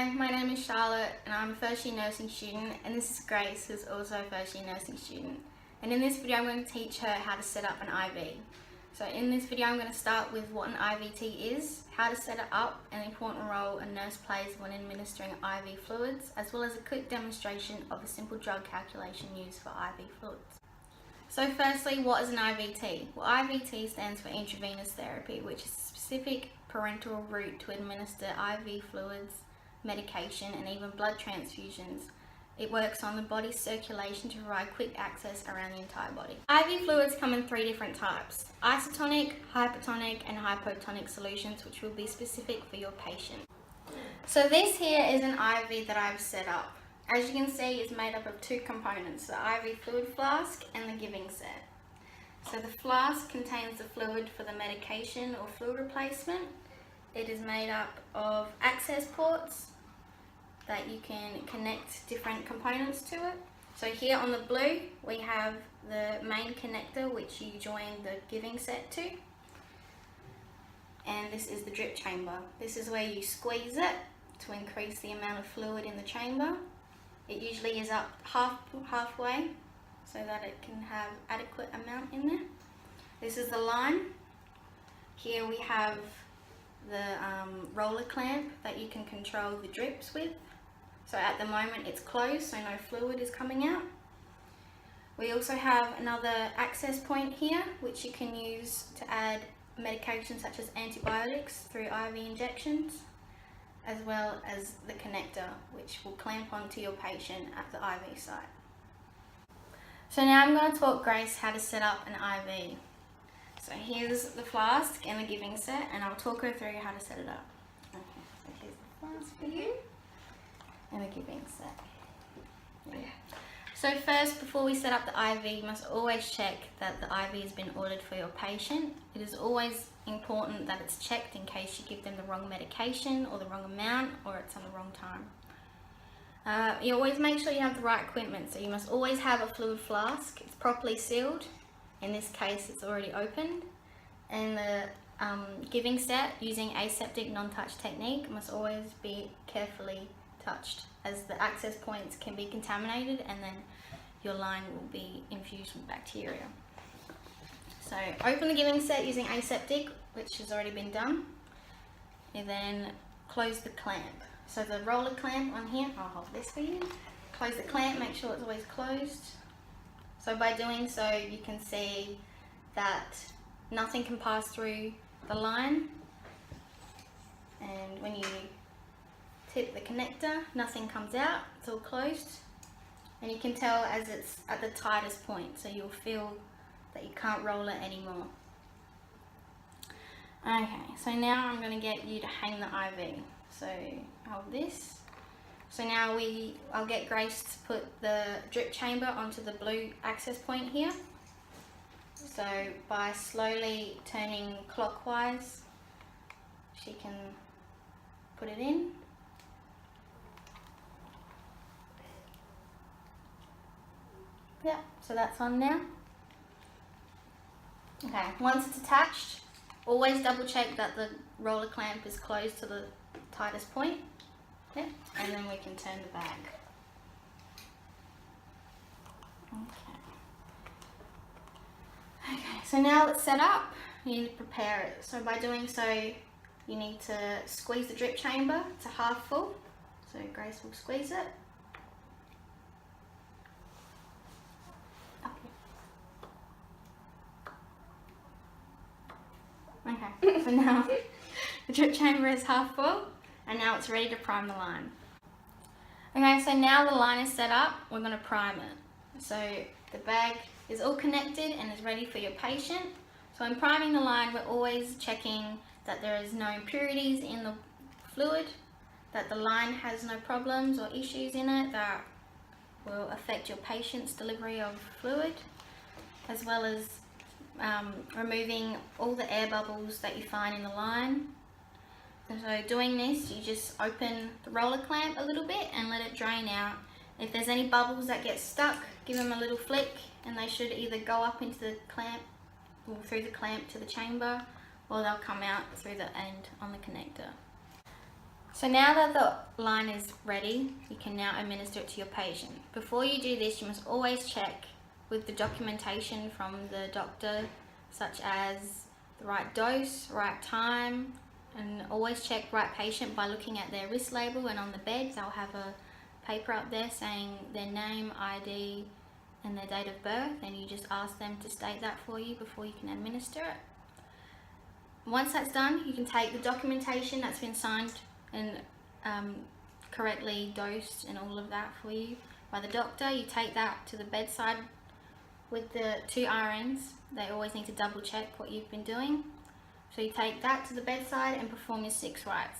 Hi, my name is Charlotte and I'm a first year nursing student, and this is Grace, who's also a first year nursing student. And in this video I'm going to teach her how to set up an IV. So in this video I'm going to start with what an IVT is, how to set it up, and the important role a nurse plays when administering IV fluids, as well as a quick demonstration of a simple drug calculation used for IV fluids. So firstly, what is an IVT? Well, IVT stands for intravenous therapy, which is a specific parenteral route to administer IV fluids, medication, and even blood transfusions. It works on the body's circulation to provide quick access around the entire body. IV fluids come in 3 different types: isotonic, hypertonic, and hypotonic solutions, which will be specific for your patient. So this here is an IV that I've set up. As you can see, it's made up of 2 components, the IV fluid flask and the giving set. So the flask contains the fluid for the medication or fluid replacement. It is made up of access ports that you can connect different components to it. So here on the blue we have the main connector, which you join the giving set to. And this is the drip chamber. This is where you squeeze it to increase the amount of fluid in the chamber. It usually is up halfway so that it can have adequate amount in there. This is the line. Here we have the roller clamp that you can control the drips with. So at the moment it's closed, so no fluid is coming out. We also have another access point here, which you can use to add medications such as antibiotics through IV injections, as well as the connector, which will clamp onto your patient at the IV site. So now I'm going to taught Grace how to set up an IV. So here's the flask and the giving set, and I'll talk her through how to set it up. Okay, so here's the flask for you and the giving set. Yeah. So first, before we set up the IV, you must always check that the IV has been ordered for your patient. It is always important that it's checked in case you give them the wrong medication or the wrong amount, or it's on the wrong time. You always make sure you have the right equipment, so you must always have a fluid flask. It's properly sealed. In this case it's already opened. And the giving set, using aseptic non-touch technique, must always be carefully touched, as the access points can be contaminated and then your line will be infused with bacteria. So open the giving set using aseptic, which has already been done, and then close the clamp. So the roller clamp on here, I'll hold this for you. Close the clamp, make sure it's always closed. So by doing so, you can see that nothing can pass through the line, and when you tip the connector, nothing comes out, it's all closed. And you can tell as it's at the tightest point, so you'll feel that you can't roll it anymore. Okay, so now I'm going to get you to hang the IV. So hold this. So now I'll get Grace to put the drip chamber onto the blue access point here. So by slowly turning clockwise, she can put it in. Yeah, so that's on now. Okay, once it's attached, always double check that the roller clamp is closed to the tightest point. Yeah, and then we can turn the bag. Okay, so now it's set up, you need to prepare it. So by doing so, you need to squeeze the drip chamber to half full. So Grace will squeeze it. Okay, so now the drip chamber is half full, and now it's ready to prime the line. Okay, so now the line is set up, we're going to prime it. So the bag is all connected and is ready for your patient. So in priming the line, we're always checking that there is no impurities in the fluid, that the line has no problems or issues in it that will affect your patient's delivery of fluid, as well as removing all the air bubbles that you find in the line. And so doing this, you just open the roller clamp a little bit and let it drain out. If there's any bubbles that get stuck, give them a little flick, and they should either go up into the clamp or through the clamp to the chamber, or they'll come out through the end on the connector. So now that the line is ready, you can now administer it to your patient. Before you do this, you must always check with the documentation from the doctor, such as the right dose, right time, and always check right patient by looking at their wrist label, and on the beds they'll have a paper up there saying their name, ID, and their date of birth, and you just ask them to state that for you before you can administer it. Once that's done, you can take the documentation that's been signed and correctly dosed and all of that for you by the doctor. You take that to the bedside with the 2 RNs. They always need to double check what you've been doing. So you take that to the bedside and perform your 6 rights.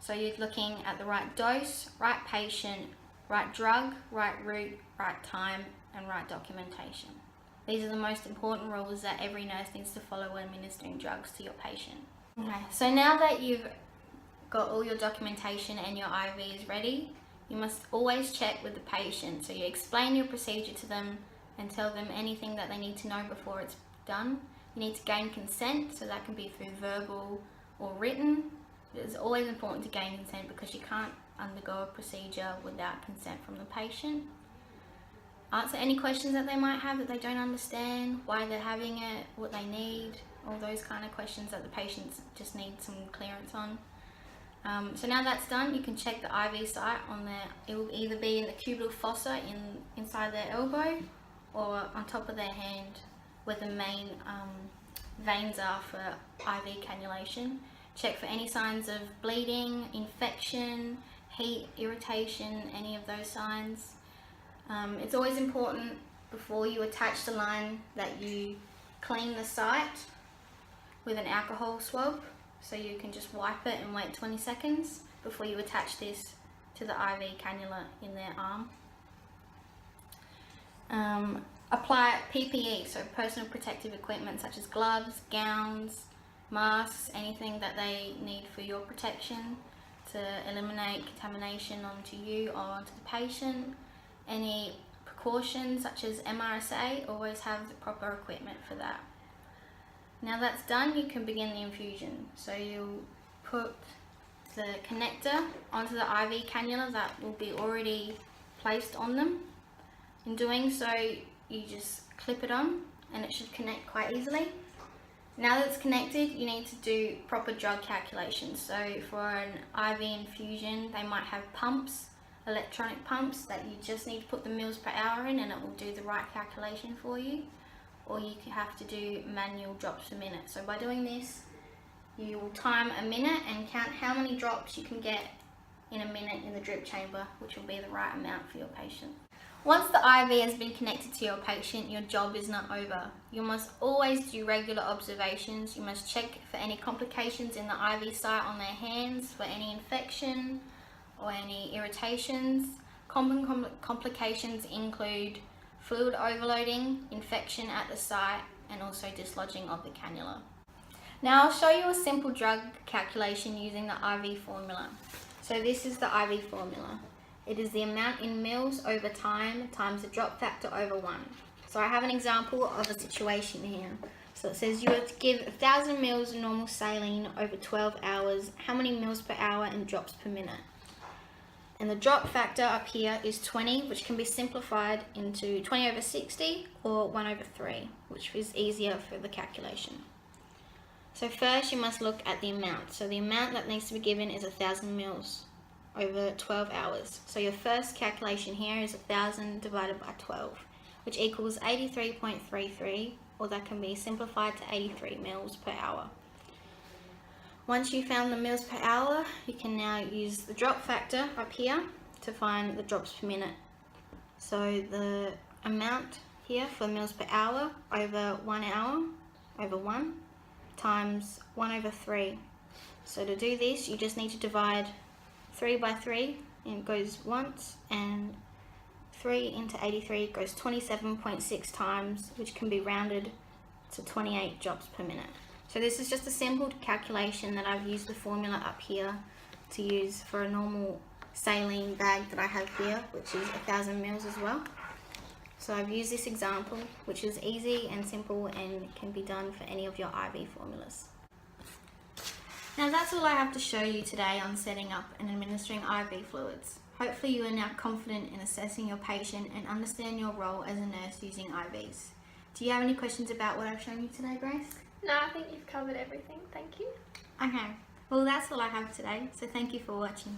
So you're looking at the right dose, right patient, right drug, right route, right time, and right documentation. These are the most important rules that every nurse needs to follow when administering drugs to your patient. Okay, so now that you've got all your documentation and your IVs ready, you must always check with the patient. So you explain your procedure to them and tell them anything that they need to know before it's done. You need to gain consent, so that can be through verbal or written. It's always important to gain consent because you can't undergo a procedure without consent from the patient. Answer any questions that they might have that they don't understand, why they're having it, what they need, all those kind of questions that the patients just need some clearance on. So now that's done, you can check the IV site on their, it will either be in the cubital fossa inside their elbow or on top of their hand where the main veins are for IV cannulation. Check for any signs of bleeding, infection, heat, irritation, any of those signs. It's always important before you attach the line that you clean the site with an alcohol swab, so you can just wipe it and wait 20 seconds before you attach this to the IV cannula in their arm. Apply PPE, so personal protective equipment such as gloves, gowns, masks, anything that they need for your protection to eliminate contamination onto you or onto the patient. Any precautions such as MRSA, always have the proper equipment for that. Now that's done, you can begin the infusion. So you'll put the connector onto the IV cannula that will be already placed on them. In doing so, you just clip it on and it should connect quite easily. Now that it's connected, you need to do proper drug calculations. So for an IV infusion, they might have pumps, electronic pumps that you just need to put the mils per hour in and it will do the right calculation for you. Or you can have to do manual drops per minute. So by doing this, you will time a minute and count how many drops you can get in a minute in the drip chamber, which will be the right amount for your patient. Once the IV has been connected to your patient, your job is not over. You must always do regular observations. You must check for any complications in the IV site on their hands, for any infection or any irritations. Common complications include fluid overloading, infection at the site, and also dislodging of the cannula. Now I'll show you a simple drug calculation using the IV formula. So this is the IV formula. It is the amount in mils over time times the drop factor over 1. So I have an example of a situation here. So it says you were to give 1,000 mils normal saline over 12 hours. How many mils per hour in drops per minute? And the drop factor up here is 20, which can be simplified into 20 over 60 or 1 over 3, which is easier for the calculation. So first you must look at the amount. So the amount that needs to be given is 1,000 mils over 12 hours. So your first calculation here is 1,000 divided by 12, which equals 83.33, or that can be simplified to 83 mils per hour. Once you've found the mils per hour, you can now use the drop factor up here to find the drops per minute. So the amount here for mils per hour over 1 hour over 1 times 1 over 3. So to do this, you just need to divide 3 by 3, and it goes once, and 3 into 83 goes 27.6 times, which can be rounded to 28 drops per minute. So this is just a simple calculation that I've used the formula up here to use for a normal saline bag that I have here, which is 1,000 mils as well. So I've used this example, which is easy and simple and can be done for any of your IV formulas. Now that's all I have to show you today on setting up and administering IV fluids. Hopefully you are now confident in assessing your patient and understand your role as a nurse using IVs. Do you have any questions about what I've shown you today, Grace? No, I think you've covered everything. Thank you. Okay, well that's all I have today, so thank you for watching.